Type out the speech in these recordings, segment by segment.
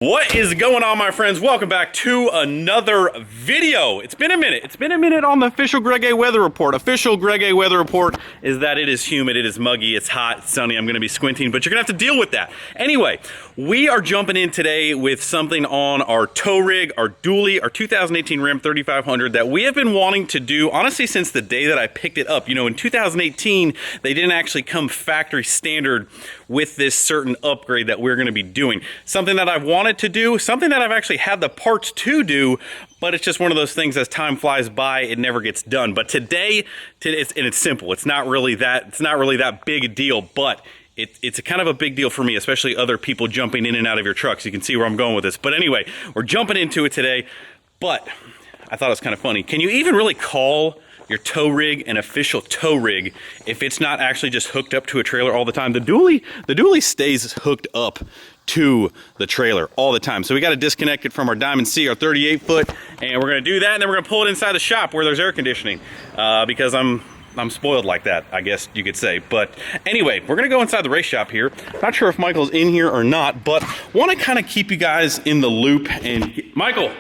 What is going on, my friends? Welcome back to another video. It's been a minute. It's been a minute on the official Greg A weather report. Official Greg A weather report is that it is humid, it is muggy, it's hot, it's sunny. I'm going to be squinting, but you're going to have to deal with that. Anyway, we are jumping in today with something on our tow rig, our dually, our 2018 Ram 3500 that we have been wanting to do, honestly, since the day that I picked it up. You know, in 2018, they didn't actually come factory standard with this certain upgrade that we're going to be doing. Something that I've wanted to do, something that I've actually had the parts to do, but it's just one of those things, as time flies by, it never gets done. But today it's simple. It's not really that big a deal, but it's a kind of a big deal for me, especially other people jumping in and out of your trucks. You can see where I'm going with this. But anyway, we're jumping into it today, but I thought it was kind of funny. Can you even really call your tow rig an official tow rig if it's not actually just hooked up to a trailer all the time? The dually stays hooked up to the trailer all the time. So we got to disconnect it from our Diamond C, our 38 foot, and we're going to do that, and then we're going to pull it inside the shop where there's air conditioning, because I'm spoiled like that, I guess you could say. But anyway, we're going to go inside the race shop here. Not sure if Michael's in here or not, but want to kind of keep you guys in the loop. And Michael,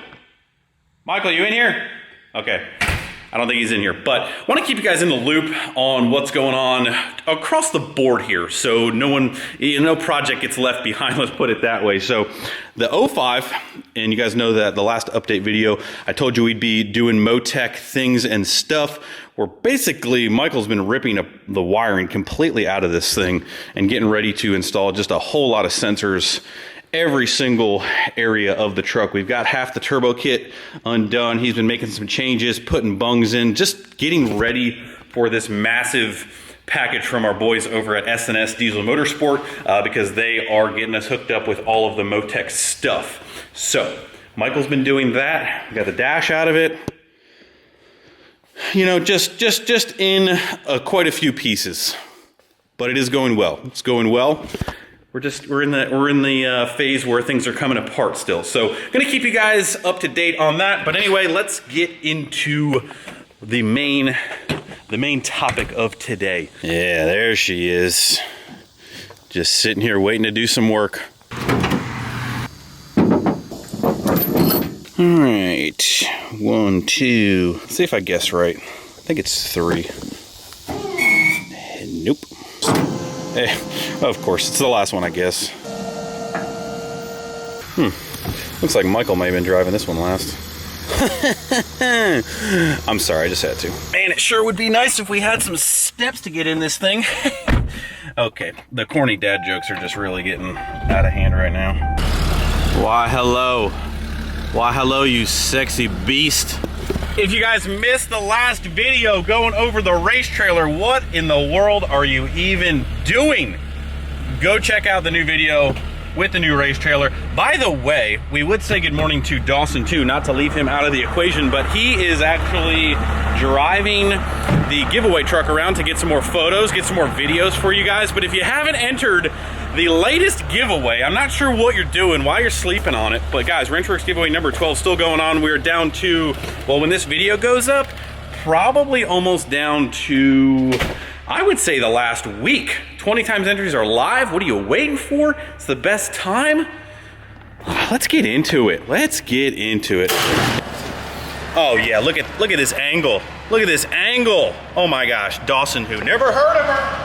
you in here? Okay. I don't think he's in here, but I want to keep you guys in the loop on what's going on across the board here, so no project gets left behind, let's put it that way. So the 05, and you guys know that the last update video, I told you we'd be doing Motec things and stuff, where basically Michael's been ripping up the wiring completely out of this thing and getting ready to install just a whole lot of sensors every single area of the truck. We've got half the turbo kit undone. He's been making some changes, putting bungs in, just getting ready for this massive package from our boys over at S&S Diesel Motorsport, because they are getting us hooked up with all of the Motec stuff. So Michael's been doing that. We got the dash out of it. You know, just in quite a few pieces, but it is going well. It's going well. We're in the phase where things are coming apart still. So gonna keep you guys up to date on that. But anyway, let's get into the main topic of today. Yeah, there she is. Just sitting here waiting to do some work. All right, 1, 2. Let's see if I guess right. I think it's 3. Nope. Hey, of course, it's the last one, I guess. Looks like Michael may have been driving this one last. I'm sorry, I just had to. Man, it sure would be nice if we had some steps to get in this thing. Okay, the corny dad jokes are just really getting out of hand right now. Why, hello. Why, hello, you sexy beast. If you guys missed the last video going over the race trailer, what in the world are you even doing? Go check out the new video with the new race trailer. By the way, we would say good morning to Dawson too, not to leave him out of the equation, but he is actually driving the giveaway truck around to get some more photos, get some more videos for you guys. But if you haven't entered the latest giveaway, I'm not sure what you're doing, why you're sleeping on it, but guys, Wrenchworks giveaway number 12 still going on. We're down to, well, when this video goes up, probably almost down to, I would say, the last week. 20 times entries are live. What are you waiting for? It's the best time. Let's get into it. Let's get into it. Oh yeah, look at this angle. Look at this angle. Oh my gosh, Dawson, who never heard of her.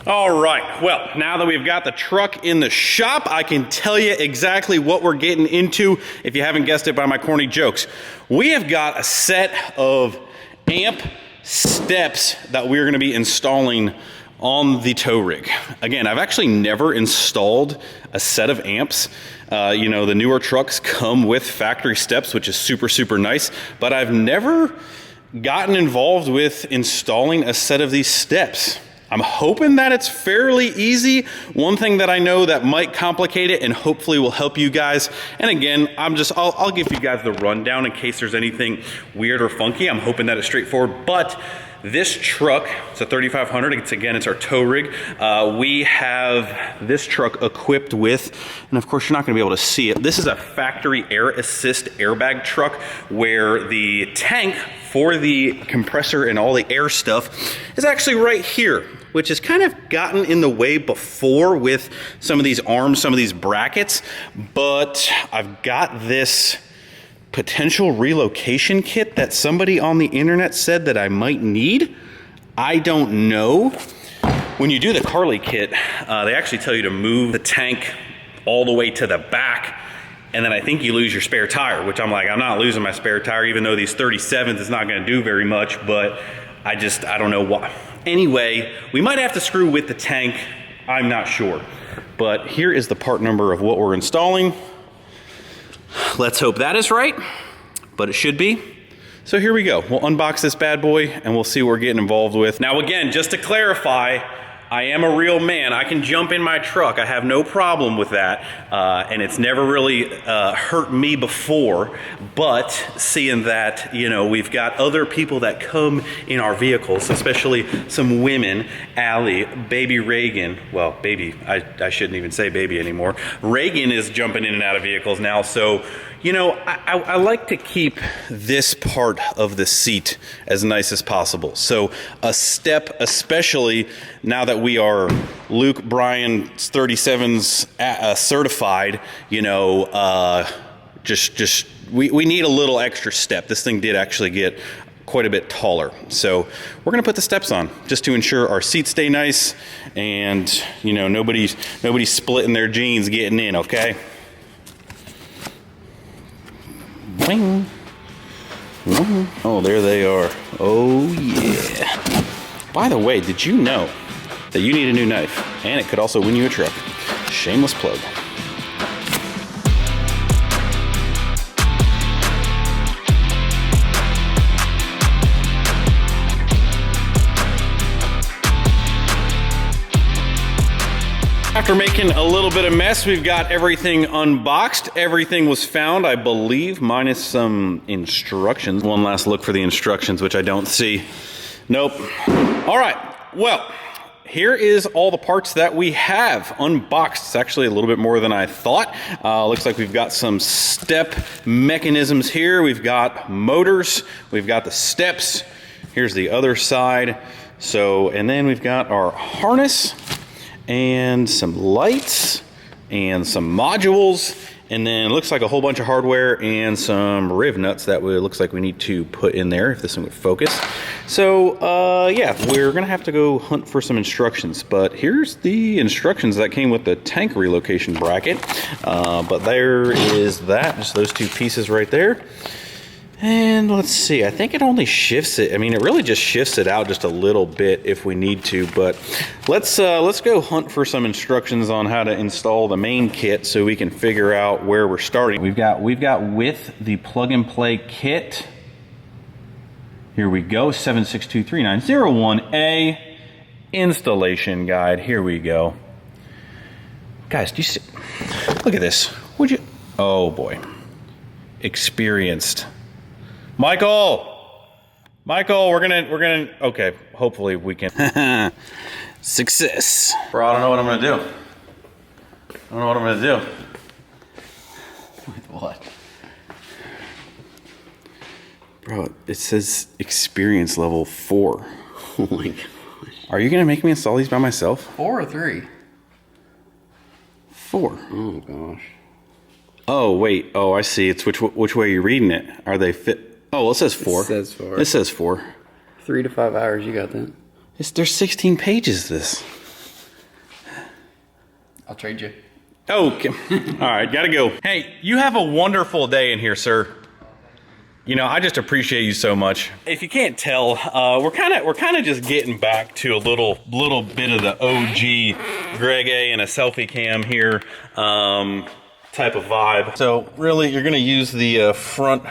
All right, well, now that we've got the truck in the shop, I can tell you exactly what we're getting into, if you haven't guessed it by my corny jokes. We have got a set of amp steps that we're gonna be installing on the tow rig. Again, I've actually never installed a set of amps. You know, the newer trucks come with factory steps, which is super, super nice, but I've never gotten involved with installing a set of these steps. I'm hoping that it's fairly easy. One thing that I know that might complicate it and hopefully will help you guys. And again, I'll give you guys the rundown in case there's anything weird or funky. I'm hoping that it's straightforward, but This truck, it's a 3500. It's our tow rig. We have this truck equipped with, and of course you're not going to be able to see it. This is a factory air assist airbag truck where the tank for the compressor and all the air stuff is actually right here, which has kind of gotten in the way before with some of these arms, some of these brackets, but I've got this potential relocation kit that somebody on the internet said that I might need. I don't know. When you do the Carly kit, they actually tell you to move the tank all the way to the back, and then I think you lose your spare tire, which I'm like, I'm not losing my spare tire, even though these 37s is not gonna do very much, but I don't know why. Anyway, we might have to screw with the tank, I'm not sure. But here is the part number of what we're installing. Let's hope that is right, but it should be. So here we go. We'll unbox this bad boy and we'll see what we're getting involved with. Now again, just to clarify, I am a real man. I can jump in my truck. I have no problem with that. And it's never really hurt me before. But seeing that, you know, we've got other people that come in our vehicles, especially some women, Allie, baby Reagan. Well, baby, I shouldn't even say baby anymore. Reagan is jumping in and out of vehicles now. So, you know, I like to keep this part of the seat as nice as possible. So a step, especially now that we are Luke Bryan's 37s certified, you know, we need a little extra step. This thing did actually get quite a bit taller. So we're gonna put the steps on just to ensure our seats stay nice and, you know, nobody's splitting their jeans getting in, okay? Wing. Oh, there they are. Oh, yeah. By the way, did you know that you need a new knife? And it could also win you a truck. Shameless plug. After making a little bit of mess, we've got everything unboxed. Everything was found, I believe, minus some instructions. One last look for the instructions, which I don't see. Nope. All right, well, here is all the parts that we have unboxed. It's actually a little bit more than I thought. Looks like we've got some step mechanisms here. We've got motors, we've got the steps. Here's the other side. So, and then we've got our harness, and some lights and some modules, and then it looks like a whole bunch of hardware and some riv nuts that looks like we need to put in there if this one would focus. So yeah, we're gonna have to go hunt for some instructions, but here's the instructions that came with the tank relocation bracket. But there is that, just those two pieces right there. And let's see, I think it only shifts it. I mean, it really just shifts it out just a little bit if we need to, but let's go hunt for some instructions on how to install the main kit so we can figure out where we're starting. We've got with the plug and play kit. Here we go, 7623901A installation guide. Here we go. Guys, do you see? Look at this. Would you? Oh boy. Experienced. Michael, we're gonna, okay, hopefully we can. Success. Bro, I don't know what I'm gonna do. I don't know what I'm gonna do. With what? Bro, it says experience level 4. Oh my gosh. Are you gonna make me install these by myself? 4 or 3? 4. Oh gosh. Oh, wait, oh, I see, it's which way are you reading it? Are they fit? Oh, well, it says 4. It says 4. It says 4. 3 to 5 hours, you got that? There's 16 pages, this. I'll trade you. Okay. All right, gotta go. Hey, you have a wonderful day in here, sir. You know, I just appreciate you so much. If you can't tell, we're kind of just getting back to a little bit of the OG Greg A and a selfie cam here type of vibe. So really, you're gonna use the front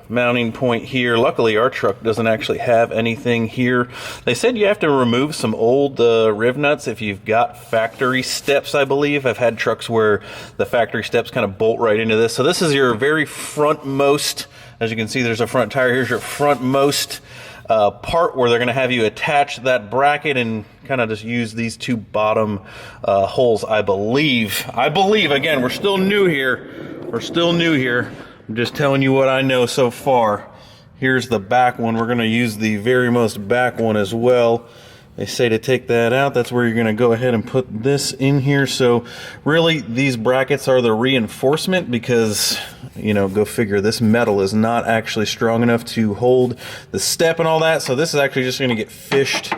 mounting point here. Luckily, our truck doesn't actually have anything here. They said you have to remove some old riv nuts if you've got factory steps, I believe. I've had trucks where the factory steps kind of bolt right into this. So this is your very frontmost, as you can see, there's a front tire. Here's your frontmost part where they're going to have you attach that bracket and kind of just use these two bottom holes, I believe. Again, we're still new here. I'm just telling you what I know so far. Here's the back one. We're going to use the very most back one as well. They say to take that out. That's where you're going to go ahead and put this in here. So really, these brackets are the reinforcement because, you know, go figure, this metal is not actually strong enough to hold the step and all that. So this is actually just going to get fished.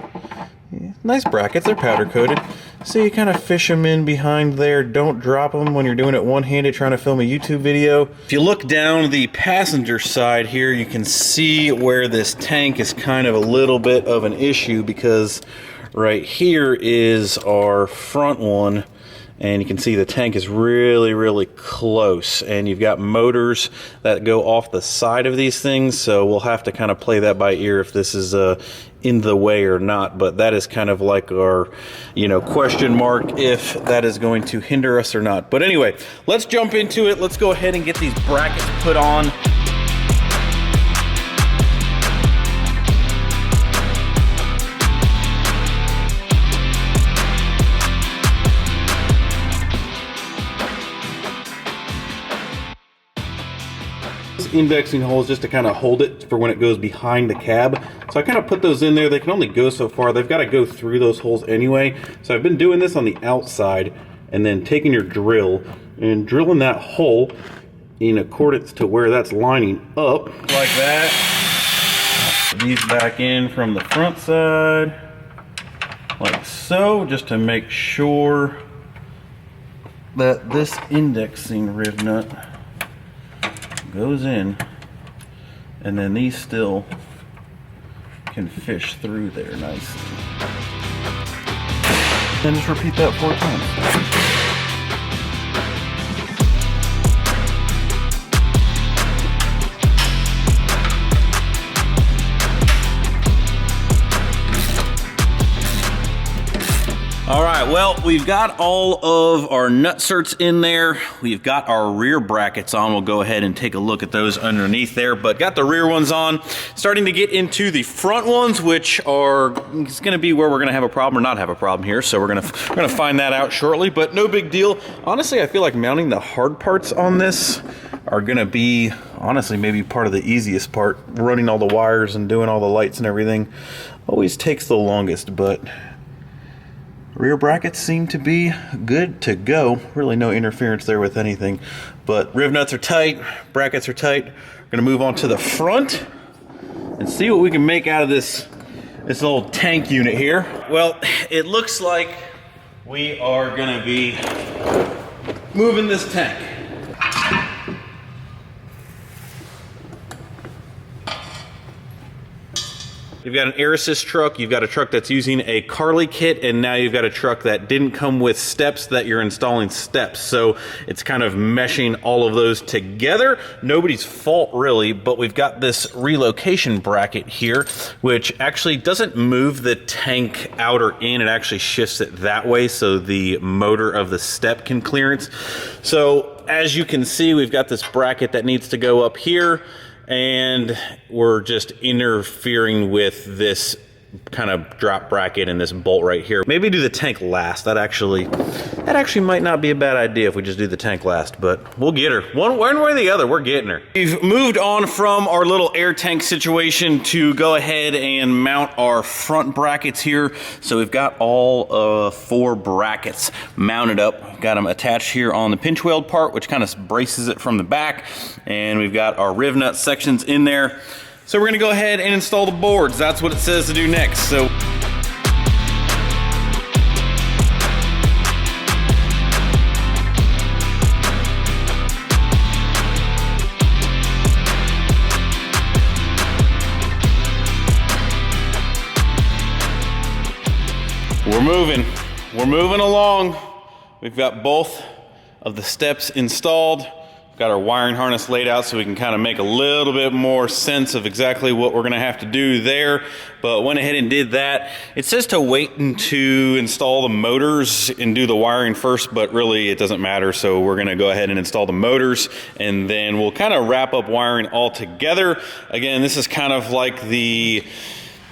Yeah, nice brackets. They're powder coated. So you kind of fish them in behind there. Don't drop them when you're doing it one-handed trying to film a YouTube video. If you look down the passenger side here, you can see where this tank is kind of a little bit of an issue because right here is our front one. And you can see the tank is really, really close. And you've got motors that go off the side of these things. So we'll have to kind of play that by ear if this is in the way or not. But that is kind of like our, you know, question mark if that is going to hinder us or not. But anyway, let's jump into it. Let's go ahead and get these brackets put on. Indexing holes just to kind of hold it for when it goes behind the cab. So I kind of put those in there. They can only go so far. They've got to go through those holes anyway. So I've been doing this on the outside and then taking your drill and drilling that hole in accordance to where that's lining up like that. These back in from the front side like so, just to make sure that this indexing rib nut goes in, and then these still can fish through there nicely. Then just repeat that 4 times. All right, well, we've got all of our nutserts in there. We've got our rear brackets on. We'll go ahead and take a look at those underneath there, but got the rear ones on. Starting to get into the front ones, which are, it's gonna be where we're gonna have a problem or not have a problem here. So we're gonna find that out shortly, but no big deal. Honestly, I feel like mounting the hard parts on this are gonna be, honestly, maybe part of the easiest part. Running all the wires and doing all the lights and everything always takes the longest, but rear brackets seem to be good to go. Really no interference there with anything. But rib nuts are tight, brackets are tight. We're gonna move on to the front and see what we can make out of this little tank unit here. Well, it looks like we are gonna be moving this tank. You've got an air assist truck, you've got a truck that's using a Carly kit, and now you've got a truck that didn't come with steps that you're installing steps. So it's kind of meshing all of those together. Nobody's fault really, but we've got this relocation bracket here, which actually doesn't move the tank out or in, it actually shifts it that way so the motor of the step can clearance. So as you can see, we've got this bracket that needs to go up here, and we're just interfering with this kind of drop bracket and this bolt right here. Maybe do the tank last. That actually might not be a bad idea if we just do the tank last, but we'll get her. One way or the other, we're getting her. We've moved on from our little air tank situation to go ahead and mount our front brackets here. So we've got all 4 brackets mounted up. Got them attached here on the pinch weld part, which kind of braces it from the back. And we've got our riv nut sections in there. So we're gonna go ahead and install the boards. That's what it says to do next. So we're moving along. We've got both of the steps installed. Got our wiring harness laid out so we can kind of make a little bit more sense of exactly what we're gonna have to do there. But went ahead and did that. It says to wait and to install the motors and do the wiring first, but really it doesn't matter. So we're gonna go ahead and install the motors, and then we'll kind of wrap up wiring all together. Again, this is kind of like the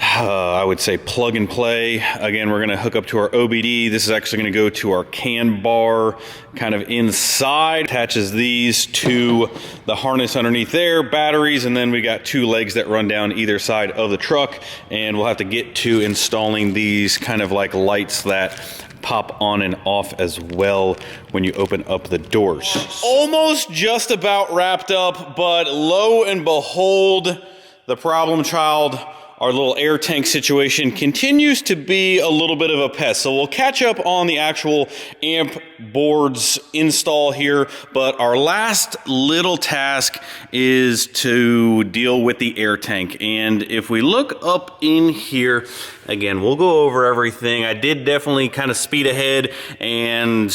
I would say plug and play. Again, we're going to hook up to our OBD. This is actually going to go to our CAN bar kind of inside. Attaches these to the harness underneath there, batteries, and then we got 2 legs that run down either side of the truck. And we'll have to get to installing these kind of like lights that pop on and off as well when you open up the doors. Almost just about wrapped up, but lo and behold, the problem child, our little air tank situation, continues to be a little bit of a pest. So we'll catch up on the actual amp boards install here, but our last little task is to deal with the air tank. And if we look up in here, again, we'll go over everything. I did definitely kind of speed ahead, and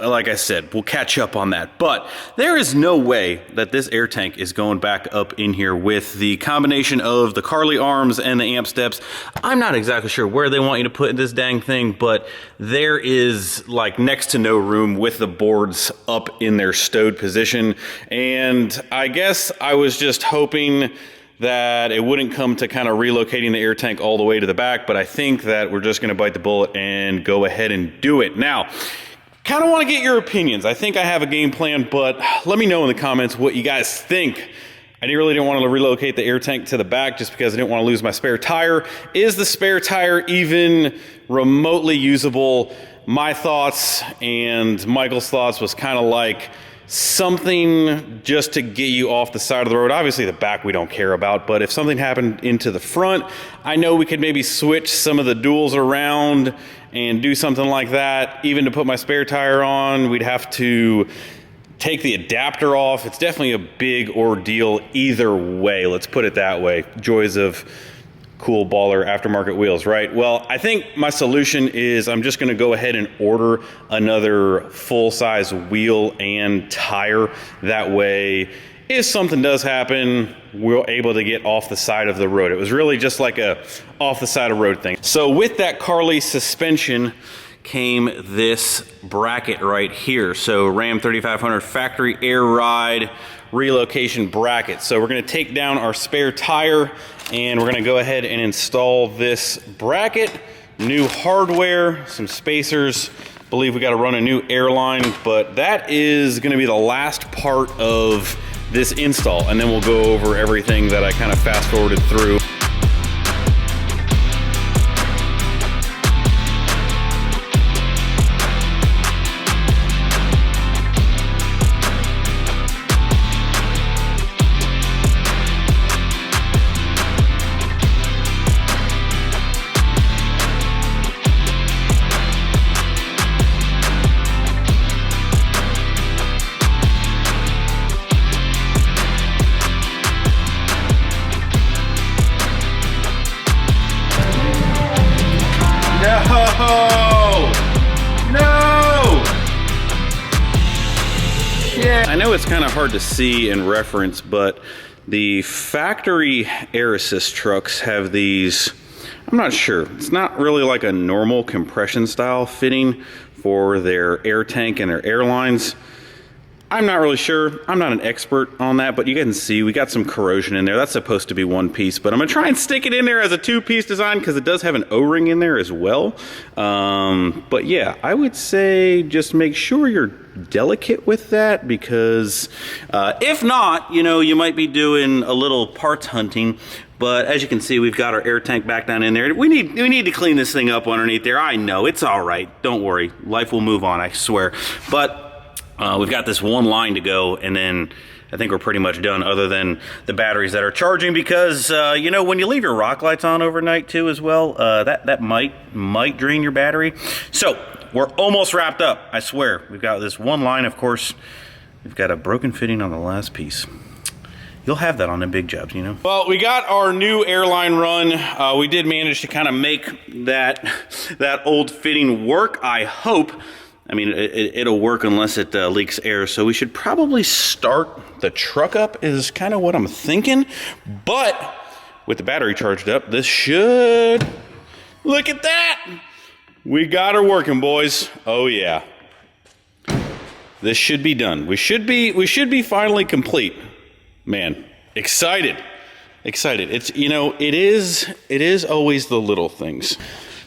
like I said, we'll catch up on that. But there is no way that this air tank is going back up in here with the combination of the Carly arms and the amp steps. I'm not exactly sure where they want you to put this dang thing, but there is like next to no room with the boards up in their stowed position. And I guess I was just hoping that it wouldn't come to kind of relocating the air tank all the way to the back, but I think that we're just going to bite the bullet and go ahead and do it. Now, kind of want to get your opinions. I think I have a game plan, but let me know in the comments what you guys think. I really didn't want to relocate the air tank to the back just because I didn't want to lose my spare tire. Is the spare tire even remotely usable? My thoughts and Michael's thoughts was kind of like something just to get you off the side of the road. Obviously the back we don't care about, but if something happened into the front, I know we could maybe switch some of the duals around and do something like that. Even to put my spare tire on, we'd have to take the adapter off. It's definitely a big ordeal either way, let's put it that way. Joys of cool baller aftermarket wheels, right? Well, I think my solution is I'm just gonna go ahead and order another full-size wheel and tire. That way, if something does happen, we're able to get off the side of the road. It was really just like a off the side of road thing. So with that Carly suspension came this bracket right here. So Ram 3500 factory air ride relocation bracket. So we're gonna take down our spare tire and we're gonna go ahead and install this bracket, new hardware, some spacers. Believe we gotta run a new airline, but that is gonna be the last part of this install, and then we'll go over everything that I kind of fast forwarded through. I know it's kind of hard to see and reference, but the factory air assist trucks have these, I'm not sure, it's not really like a normal compression style fitting for their air tank and their airlines. I'm not really sure. I'm not an expert on that, but you can see we got some corrosion in there. That's supposed to be one piece, but I'm gonna try and stick it in there as a 2-piece design because it does have an O-ring in there as well. But yeah, I would say just make sure you're delicate with that because if not, you know, you might be doing a little parts hunting. But as you can see, we've got our air tank back down in there. We need to clean this thing up underneath there. I know, it's all right. Don't worry. Life will move on, I swear. But we've got this one line to go, and then I think we're pretty much done other than the batteries that are charging because, you know, when you leave your rock lights on overnight too as well, that might drain your battery. So we're almost wrapped up, I swear. We've got this one line, of course. We've got a broken fitting on the last piece. You'll have that on the big jobs, you know? Well, we got our new airline run. We did manage to kind of make that old fitting work, I hope. I mean, it'll work unless it leaks air, so we should probably start the truck up is kind of what I'm thinking. But with the battery charged up, this should... Look at that! We got her working, boys. Oh, yeah. This should be done. We should be finally complete. Man, excited. excited. It's, you know, it is always the little things.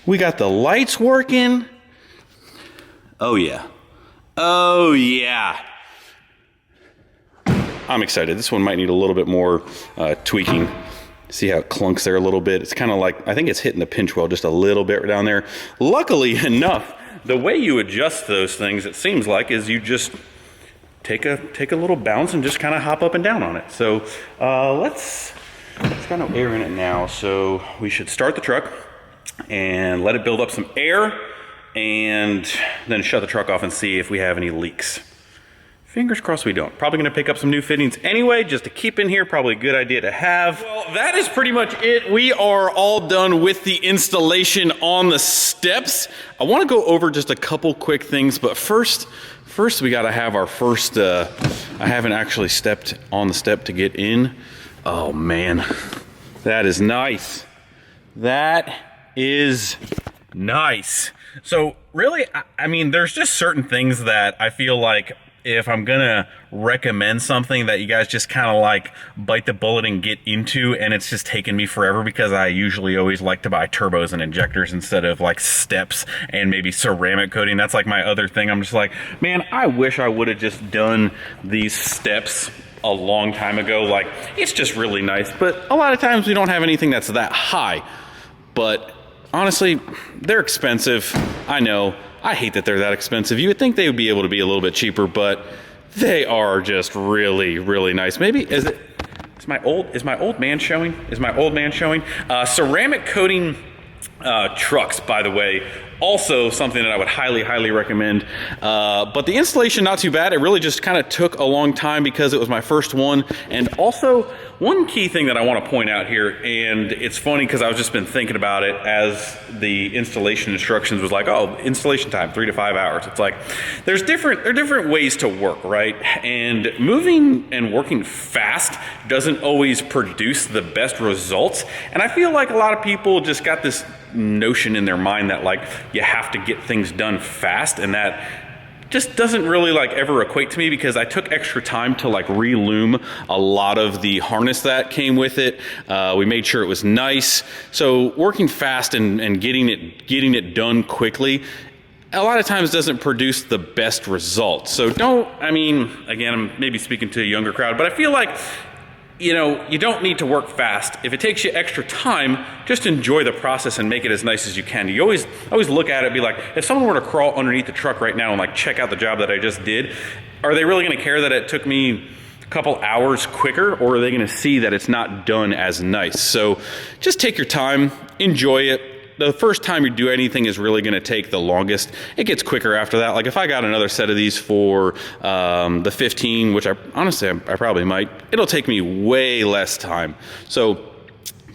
We got the lights working. Oh yeah. Oh yeah. I'm excited. This one might need a little bit more tweaking. See how it clunks there a little bit? It's kind of like, I think it's hitting the pinch weld just a little bit down there. Luckily enough, the way you adjust those things, it seems like, is you just take a little bounce and just kind of hop up and down on it. So let's got no air in it now, so we should start the truck and let it build up some air and then shut the truck off and see if we have any leaks. Fingers crossed we don't. Probably gonna pick up some new fittings anyway, just to keep in here. Probably a good idea to have. Well, that is pretty much it. We are all done with the installation on the steps. I wanna go over just a couple quick things, but first we gotta have our first, I haven't actually stepped on the step to get in. Oh man, that is nice. That is nice. So really, I mean, there's just certain things that I feel like if I'm gonna recommend something that you guys just kind of like bite the bullet and get into, and it's just taken me forever because I usually always like to buy turbos and injectors instead of like steps and maybe ceramic coating. That's like my other thing. I'm just like, man, I wish I would have just done these steps a long time ago. Like, it's just really nice, but a lot of times we don't have anything that's that high. But honestly, they're expensive. I know. I hate that they're that expensive. You would think they would be able to be a little bit cheaper, but they are just really, really nice. Maybe, is my old man showing? Is my old man showing? Ceramic coating trucks, by the way, also something that I would highly, highly recommend. But the installation, not too bad. It really just kind of took a long time because it was my first one. And also, one key thing that I want to point out here, and it's funny because I've just been thinking about it as the installation instructions was like, oh, installation time, 3 to 5 hours. It's like, there are different ways to work, right? And moving and working fast doesn't always produce the best results. And I feel like a lot of people just got this notion in their mind that like you have to get things done fast, and that just doesn't really like ever equate to me because I took extra time to like re-loom a lot of the harness that came with it. We made sure it was nice. So working fast and getting it done quickly a lot of times doesn't produce the best results. So I mean, again, I'm maybe speaking to a younger crowd, but I feel like, you know, you don't need to work fast. If it takes you extra time, just enjoy the process and make it as nice as you can. You always look at it and be like, if someone were to crawl underneath the truck right now and like check out the job that I just did, are they really gonna care that it took me a couple hours quicker, or are they gonna see that it's not done as nice? So just take your time, enjoy it. The first time you do anything is really gonna take the longest. It gets quicker after that. Like if I got another set of these for the 15, which I probably might, it'll take me way less time. So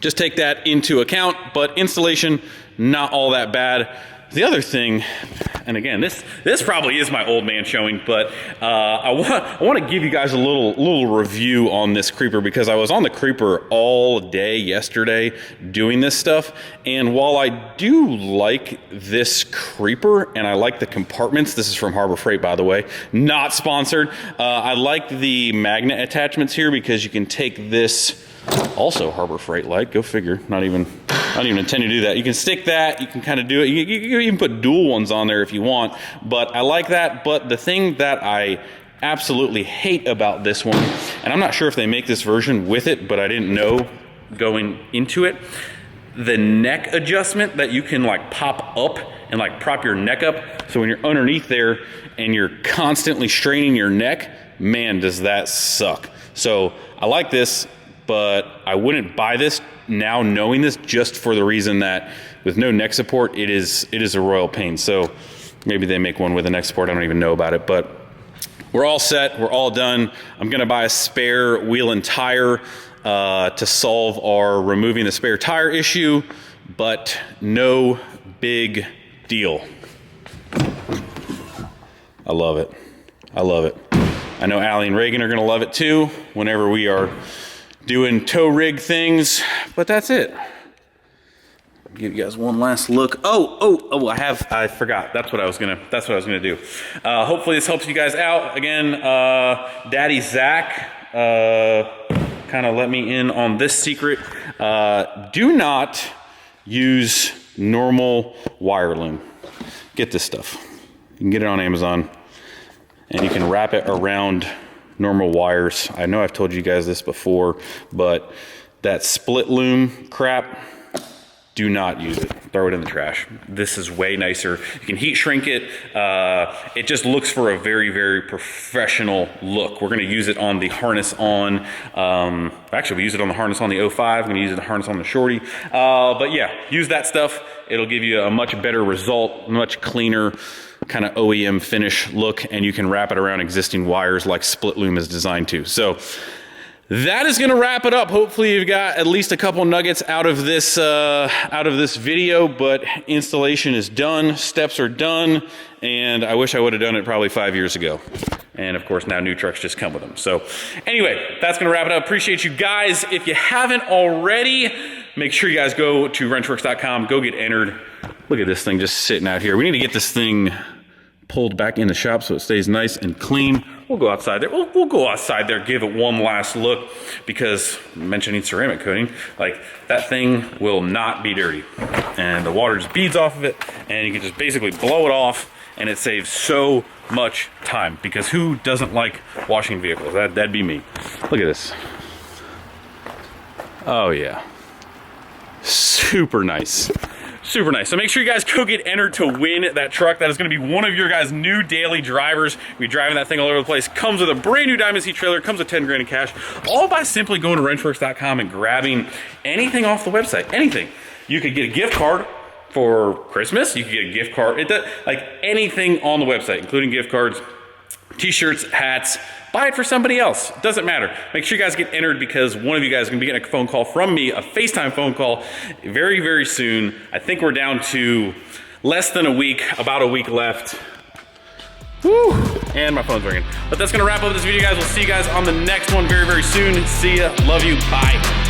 just take that into account, but installation, not all that bad. The other thing, and again, this probably is my old man showing, but I want to give you guys a little review on this creeper because I was on the creeper all day yesterday doing this stuff, and while I do like this creeper and I like the compartments, this is from Harbor Freight, by the way, not sponsored. I like the magnet attachments here because you can take this. Also Harbor Freight light, go figure. Not even intending to do that. You can stick that, you can kind of do it. You can even put dual ones on there if you want, but I like that. But the thing that I absolutely hate about this one, and I'm not sure if they make this version with it, but I didn't know going into it, the neck adjustment that you can like pop up and like prop your neck up. So when you're underneath there and you're constantly straining your neck, man, does that suck. So I like this, but I wouldn't buy this now knowing this, just for the reason that with no neck support, it is a royal pain. So maybe they make one with a neck support. I don't even know about it, but we're all set. We're all done. I'm gonna buy a spare wheel and tire to solve our removing the spare tire issue, but no big deal. I love it. I love it. I know Allie and Reagan are gonna love it too whenever we are doing tow rig things, but that's it. Give you guys one last look. Oh, I forgot. That's what I was gonna do. Hopefully this helps you guys out. Again, Daddy Zach kind kind of let me in on this secret. Do not use normal wire loom. Get this stuff. You can get it on Amazon, and you can wrap it around normal wires. I know I've told you guys this before, but that split loom crap, do not use it. Throw it in the trash. This is way nicer. You can heat shrink it. It just looks for a very, very professional look. We're gonna use it on the harness on, actually we use it on the harness on the 05. I'm gonna use it on the harness on the Shorty. But yeah, use that stuff. It'll give you a much better result, much cleaner kind of OEM finish look, and you can wrap it around existing wires like split loom is designed to. So that is gonna wrap it up. Hopefully you've got at least a couple nuggets out of this video, but installation is done, steps are done, and I wish I would have done it probably 5 years ago. And of course now new trucks just come with them. So anyway, that's gonna wrap it up. Appreciate you guys. If you haven't already, make sure you guys go to wrenchworks.com, go get entered. Look at this thing just sitting out here. We need to get this thing pulled back in the shop so it stays nice and clean. We'll go outside there. We'll go outside there, give it one last look, because mentioning ceramic coating, like that thing will not be dirty. And the water just beads off of it, and you can just basically blow it off, and it saves so much time, because who doesn't like washing vehicles? That'd be me. Look at this. Oh yeah. Super nice. Super nice. So make sure you guys go get entered to win that truck. That is going to be one of your guys' new daily drivers. We're driving that thing all over the place. Comes with a brand new Diamond Seat trailer. Comes with 10 grand in cash. All by simply going to wrenchworks.com and grabbing anything off the website. Anything. You could get a gift card for Christmas. You could get a gift card. Like anything on the website, including gift cards, t-shirts, hats. Buy it for somebody else. Doesn't matter. Make sure you guys get entered, because one of you guys is gonna be getting a phone call from me, a FaceTime phone call very, very soon. I think we're down to less than a week, about a week left. Woo! And my phone's ringing. But that's gonna wrap up this video, guys. We'll see you guys on the next one very, very soon. See ya. Love you. Bye.